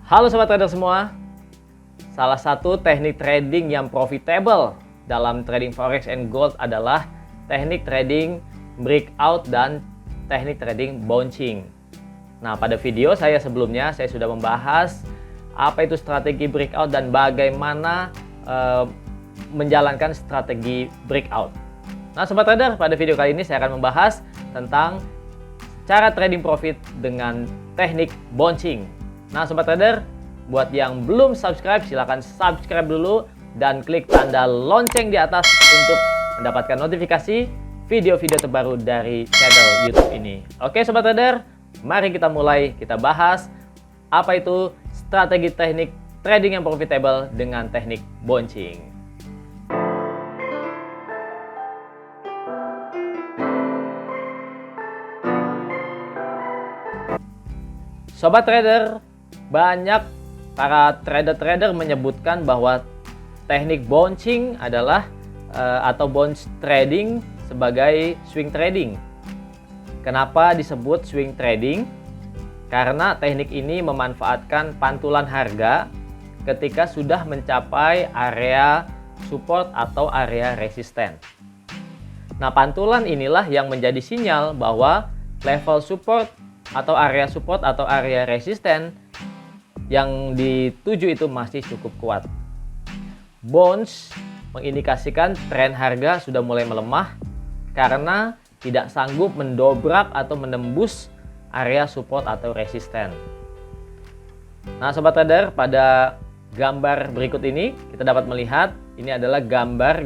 Halo sobat trader semua. Salah satu teknik trading yang profitable dalam trading forex and gold adalah teknik trading breakout dan teknik trading bouncing. Nah, pada video saya sebelumnya saya sudah membahas apa itu strategi breakout dan bagaimana menjalankan strategi breakout. Nah, sobat trader, pada video kali ini saya akan membahas tentang cara trading profit dengan teknik bouncing. Nah, sobat trader, buat yang belum subscribe, silahkan subscribe dulu dan klik tanda lonceng di atas untuk mendapatkan notifikasi video-video terbaru dari channel YouTube ini. Oke, sobat trader, mari kita mulai. Kita bahas apa itu strategi teknik trading yang profitable dengan teknik bouncing. Sobat trader, banyak para trader-trader menyebutkan bahwa teknik bouncing adalah atau bounce trading sebagai swing trading. Kenapa disebut swing trading? Karena teknik ini memanfaatkan pantulan harga ketika sudah mencapai area support atau area resisten. Nah, pantulan inilah yang menjadi sinyal bahwa level support atau area resisten yang dituju itu masih cukup kuat. Bounce mengindikasikan tren harga sudah mulai melemah karena tidak sanggup mendobrak atau menembus area support atau resisten. Nah, sobat trader, pada gambar berikut ini kita dapat melihat ini adalah gambar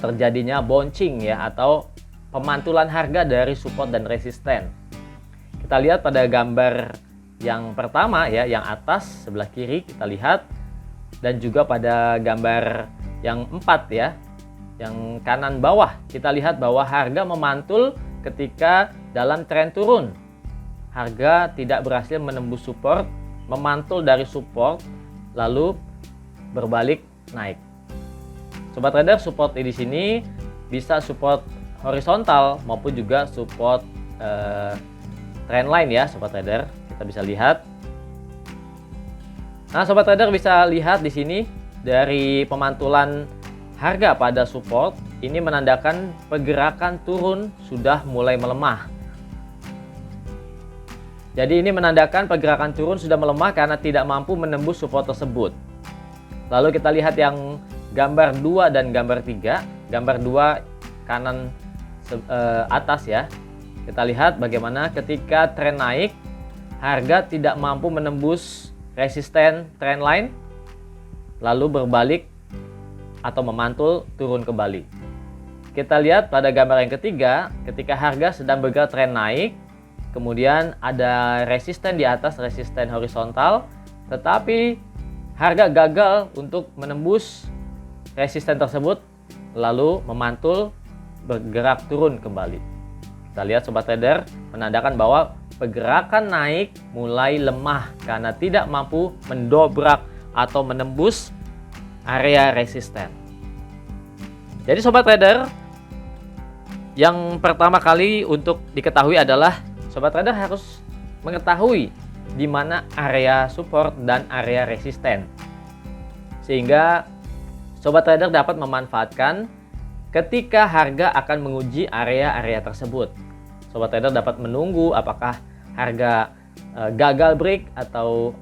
terjadinya bouncing ya, atau pemantulan harga dari support dan resisten. Kita lihat pada gambar yang pertama ya, yang atas sebelah kiri kita lihat, dan juga pada gambar yang 4 ya, yang kanan bawah kita lihat bahwa harga memantul ketika dalam tren turun. Harga tidak berhasil menembus support, memantul dari support lalu berbalik naik. Sobat trader, support di sini bisa support horizontal maupun juga support trendline ya, sobat trader. Kita bisa lihat. Nah, sobat trader bisa lihat di sini dari pemantulan harga pada support ini menandakan pergerakan turun sudah mulai melemah. Jadi ini menandakan pergerakan turun sudah melemah karena tidak mampu menembus support tersebut. Lalu kita lihat yang gambar 2 dan gambar 3. Gambar 2 kanan atas ya. Kita lihat bagaimana ketika tren naik, harga tidak mampu menembus resisten trendline, lalu berbalik atau memantul turun kembali. Kita lihat pada gambar yang ketiga, ketika harga sedang bergerak tren naik, kemudian ada resisten di atas, resisten horizontal, tetapi harga gagal untuk menembus resisten tersebut, lalu memantul bergerak turun kembali. Kita lihat sobat trader, menandakan bahwa pergerakan naik mulai lemah karena tidak mampu mendobrak atau menembus area resisten. Jadi sobat trader, yang pertama kali untuk diketahui adalah sobat trader harus mengetahui di mana area support dan area resisten, sehingga sobat trader dapat memanfaatkan ketika harga akan menguji area-area tersebut. Sobat trader dapat menunggu apakah harga gagal break atau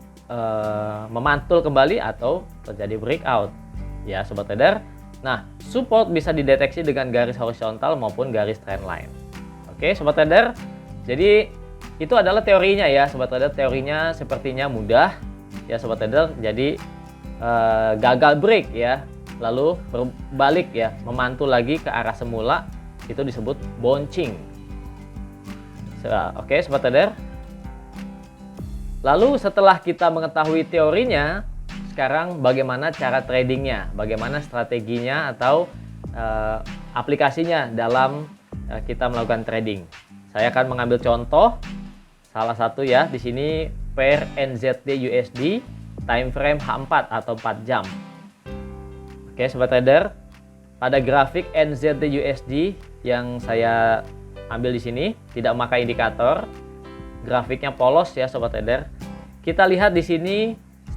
memantul kembali atau terjadi breakout ya, sobat trader. Nah, support bisa dideteksi dengan garis horizontal maupun garis trendline. Oke, sobat trader. Jadi itu adalah teorinya ya, sobat trader. Teorinya sepertinya mudah ya, sobat trader. Jadi gagal break ya, lalu berbalik ya, memantul lagi ke arah semula, itu disebut bouncing. Oke, sobat trader. Lalu setelah kita mengetahui teorinya, sekarang bagaimana cara tradingnya, bagaimana strateginya atau aplikasinya dalam kita melakukan trading. Saya akan mengambil contoh salah satu ya, di sini pair NZD USD time frame H4 atau 4 jam. Oke, sobat trader, pada grafik NZD USD yang saya ambil di sini tidak memakai indikator, grafiknya polos ya sobat trader. kita lihat di sini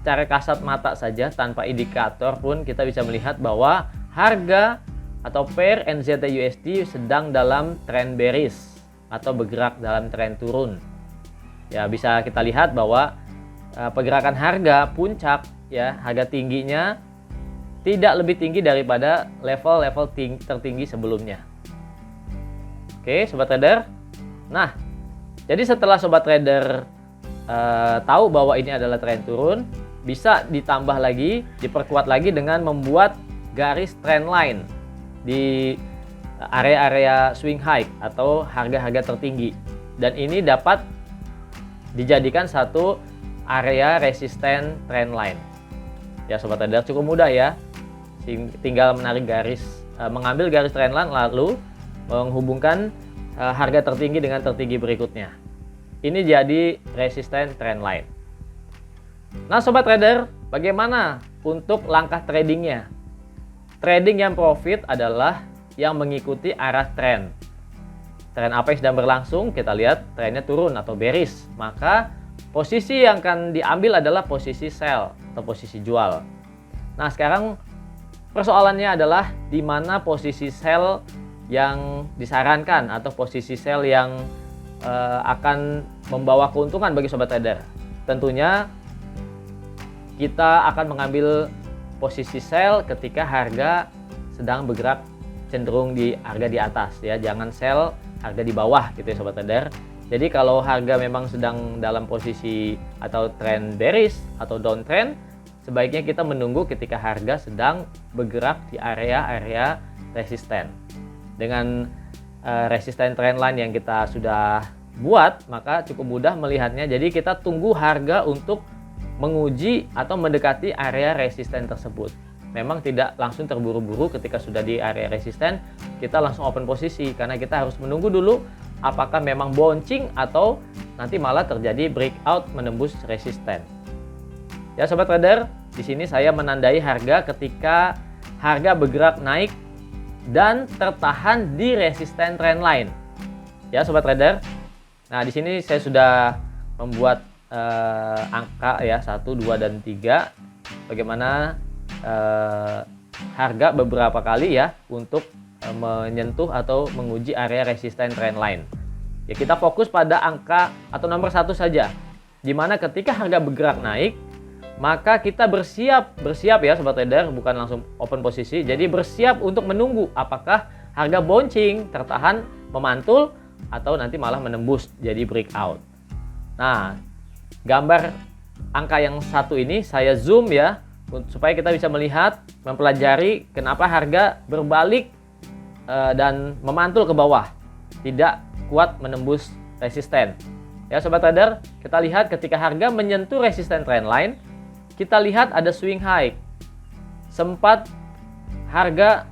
secara kasat mata saja tanpa indikator pun kita bisa melihat bahwa harga atau pair NZD/USD sedang dalam trend bearish atau bergerak dalam tren turun. Ya, bisa kita lihat bahwa pergerakan harga puncak ya, harga tingginya tidak lebih tinggi daripada level-level tertinggi sebelumnya. Oke, sobat trader. Nah, jadi setelah sobat trader tahu bahwa ini adalah tren turun, bisa ditambah lagi, diperkuat lagi dengan membuat garis trend line di area-area swing high atau harga-harga tertinggi. Dan ini dapat dijadikan satu area resisten trend line. Ya sobat trader, cukup mudah ya. Tinggal menarik garis, mengambil garis trend line lalu menghubungkan harga tertinggi dengan tertinggi berikutnya. Ini jadi resisten trend line. Nah sobat trader, bagaimana untuk langkah tradingnya? Trading yang profit adalah yang mengikuti arah tren. Tren apa yang sedang berlangsung? Kita lihat trennya turun atau bearish. Maka posisi yang akan diambil adalah posisi sell atau posisi jual. Nah sekarang persoalannya adalah di mana posisi sell yang disarankan atau posisi sell yang akan membawa keuntungan bagi sobat trader. Tentunya kita akan mengambil posisi sell ketika harga sedang bergerak cenderung di harga di atas ya, jangan sell harga di bawah gitu ya sobat trader. Jadi kalau harga memang sedang dalam posisi atau trend bearish atau downtrend, sebaiknya kita menunggu ketika harga sedang bergerak di area-area resisten. Dengan resisten trend line yang kita sudah buat, maka cukup mudah melihatnya. Jadi kita tunggu harga untuk menguji atau mendekati area resisten tersebut. Memang tidak langsung terburu-buru ketika sudah di area resisten, kita langsung open posisi karena kita harus menunggu dulu apakah memang bouncing atau nanti malah terjadi breakout menembus resisten. Ya sobat trader, di sini saya menandai harga ketika harga bergerak naik dan tertahan di resisten trend line. Ya sobat trader. Nah, di sini saya sudah membuat angka ya 1, 2 dan 3 bagaimana harga beberapa kali ya untuk menyentuh atau menguji area resisten trend line. Ya kita fokus pada angka atau nomor 1 saja. Dimana ketika harga bergerak naik, maka kita bersiap ya sobat trader, bukan langsung open posisi. Jadi bersiap untuk menunggu apakah harga bouncing, tertahan, memantul atau nanti malah menembus jadi breakout. Nah, gambar angka yang 1 ini saya zoom ya supaya kita bisa melihat, mempelajari kenapa harga berbalik dan memantul ke bawah, tidak kuat menembus resisten. Ya sobat trader, kita lihat ketika harga menyentuh resisten trend line, kita lihat ada swing high. Sempat harga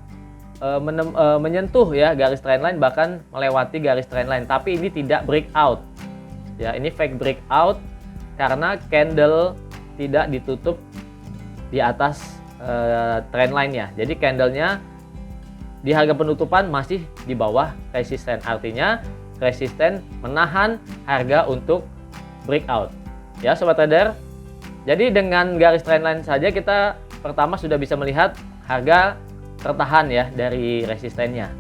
menyentuh ya garis trend line, bahkan melewati garis trend line, tapi ini tidak breakout. Ya, ini fake breakout karena candle tidak ditutup di atas trend line-nya. Jadi candlenya di harga penutupan masih di bawah resisten. Artinya resisten menahan harga untuk breakout. Ya sobat trader. Jadi dengan garis trend line saja kita pertama sudah bisa melihat harga tertahan ya dari resistennya.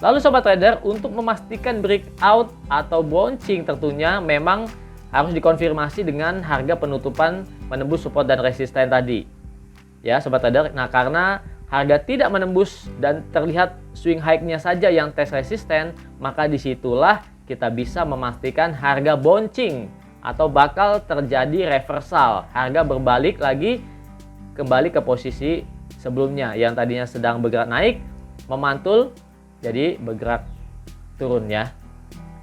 Lalu sobat trader, untuk memastikan breakout atau bouncing tentunya memang harus dikonfirmasi dengan harga penutupan menembus support dan resisten tadi. Ya sobat trader, nah karena harga tidak menembus dan terlihat swing high-nya saja yang tes resisten, maka disitulah kita bisa memastikan harga bouncing atau bakal terjadi reversal. Harga berbalik lagi kembali ke posisi sebelumnya yang tadinya sedang bergerak naik, memantul jadi bergerak turun ya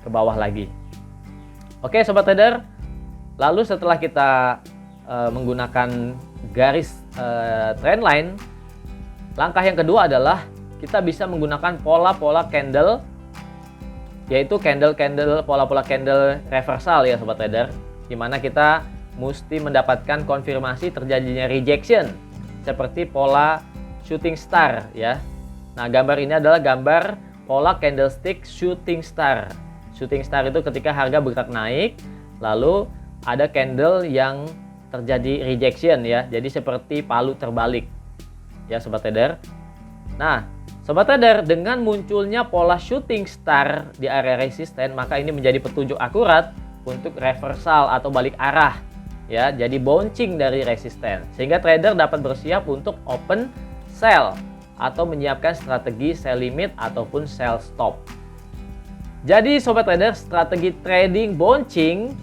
ke bawah lagi. Oke sobat trader, lalu setelah kita menggunakan garis trend line, langkah yang kedua adalah kita bisa menggunakan pola-pola candle, yaitu pola-pola candle reversal ya sobat trader, di mana kita mesti mendapatkan konfirmasi terjadinya rejection seperti pola shooting star ya. Nah, gambar ini adalah gambar pola candlestick shooting star. Shooting star itu ketika harga bergerak naik lalu ada candle yang terjadi rejection ya. Jadi seperti palu terbalik ya sobat trader. Nah, sobat trader, dengan munculnya pola shooting star di area resisten, maka ini menjadi petunjuk akurat untuk reversal atau balik arah ya. Jadi bouncing dari resisten, sehingga trader dapat bersiap untuk open sell atau menyiapkan strategi sell limit ataupun sell stop. Jadi sobat trader, strategi trading bouncing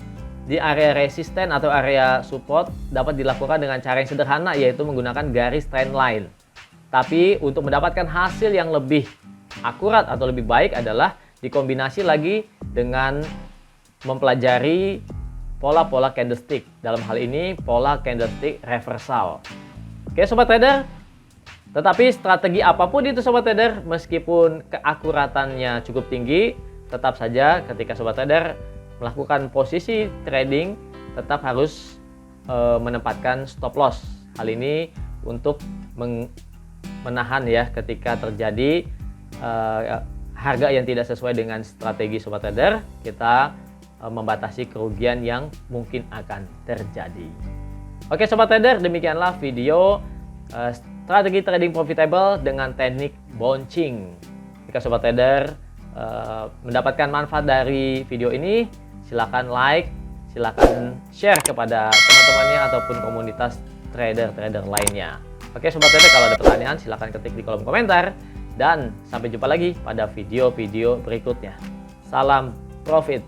di area resisten atau area support dapat dilakukan dengan cara yang sederhana, yaitu menggunakan garis trend line. Tapi untuk mendapatkan hasil yang lebih akurat atau lebih baik adalah dikombinasi lagi dengan mempelajari pola-pola candlestick. Dalam hal ini pola candlestick reversal. Oke sobat trader, tetapi strategi apapun itu sobat trader, meskipun keakuratannya cukup tinggi, tetap saja ketika sobat trader melakukan posisi trading tetap harus menempatkan stop loss. Hal ini untuk menahan ya ketika terjadi harga yang tidak sesuai dengan strategi sobat trader, kita membatasi kerugian yang mungkin akan terjadi. Oke sobat trader, demikianlah video strategi trading profitable dengan teknik bouncing. Jika sobat trader mendapatkan manfaat dari video ini, silakan like, silakan share kepada teman-temannya ataupun komunitas trader-trader lainnya. Oke sobat trader, kalau ada pertanyaan silakan ketik di kolom komentar, dan sampai jumpa lagi pada video-video berikutnya. Salam profit.